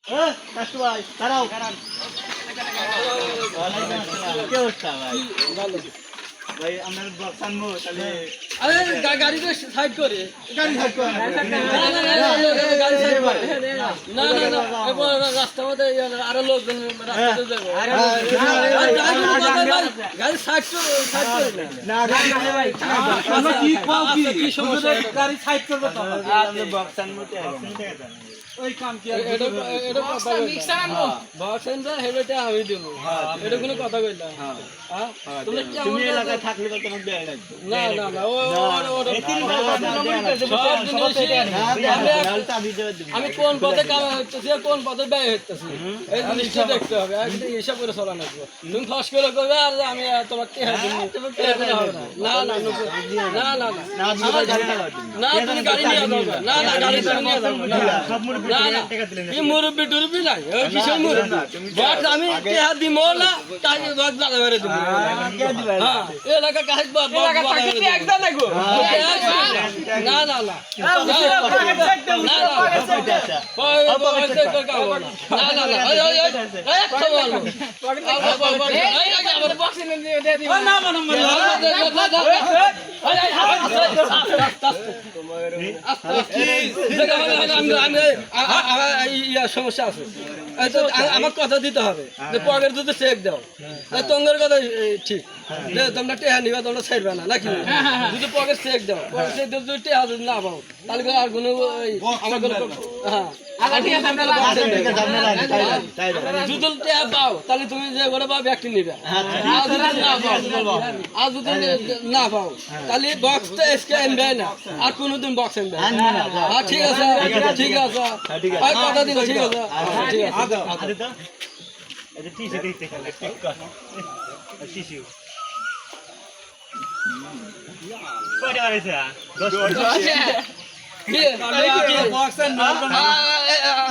ভাই দাঁড়াও কি অবস্থা ভাই ভাই আমরা বক্সানমো তাহলে আরে গাড়িটা সাইড করে গাড়ি সাইড করো গাড়ি সাইড করে না এবার রাস্তার মধ্যে আরো লোকজন রাস্তাতে যাবে গাড়ি সাইড করে না ভাই আমরা কি সমস্যা গাড়ি সাইড করবে তো আমরা বক্সানমোতে ওই কাম কি এটা কথা মিক্সার আনবো বক্সেনটা হেবেটা আমি দেব এটা কোনো কথা কইলা হ্যাঁ তুমি এলাকায় থাকলে তো তোমাকে দেয় লাগবে না আমি কোন পথে কাম হচ্ছে কোন পথে ব্যয় হচ্ছে এই জিনিসটা দেখতে হবে একটা হিসাব করে চলা লাগবে তুমি ফাঁস করে করবে আর আমি তোমাকে না তুমি গাড়ি নিয়ে যাও না গাড়ি নিয়ে যাও কি মুরব্বি টুরব্বি নাই ওই কিসের মুরব্বি বাট আমি টেহা দিমো না কাজ বাদ বাদ করে দিব হ্যাঁ এলাকা কাজ বাদ এলাকা থাকে কি একদম লাগো না সমস্যা আছে আমার কথা দিতে হবে যে পকেট যদি চেক দাও তোমার কথা ঠিক যে তোমরা টেহা নিবা তোমরা ছাড়বে না নাকি যদি পকেট চেক দাও পকেট চেক দাও যদি টেহা যদি না পাও তাহলে আর কোনো আমার কোনো হ্যাঁ যদি টেহা পাও তাহলে তুমি যে করে পাও ব্যক্তি নিবে আর যদি না পাও তাহলে বক্সটা এসকে আনবে না আর কোনোদিন বক্স আনবে হ্যাঁ ঠিক আছে আর কথা দিল ঠিক আছে ঠিক আছে এটা টিসু দিতে গেলে ঠিক কর টিসু কয়টা হইছে 10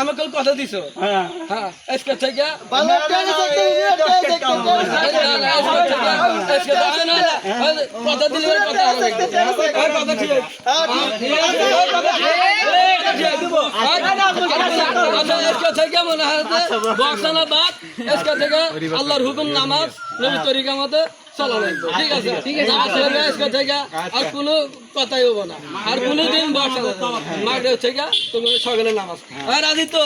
আমাকে কথা দিছো হ্যাঁ আজকে থেকে কথা দিলে কথা হবে কথা ঠিক আজকে থেকে মনে হয় বক্সানা বাদ আজকে থেকে আল্লাহর হুকুম নামাজ নবী তরিকা মতে চলা লাগবে ঠিক আছে আজকে থেকে আর কোনো কথাই হবো না আর কোনোদিন বক্সানা মাঠে থেকে তুমি সকালে নামাজ আর রাজি তো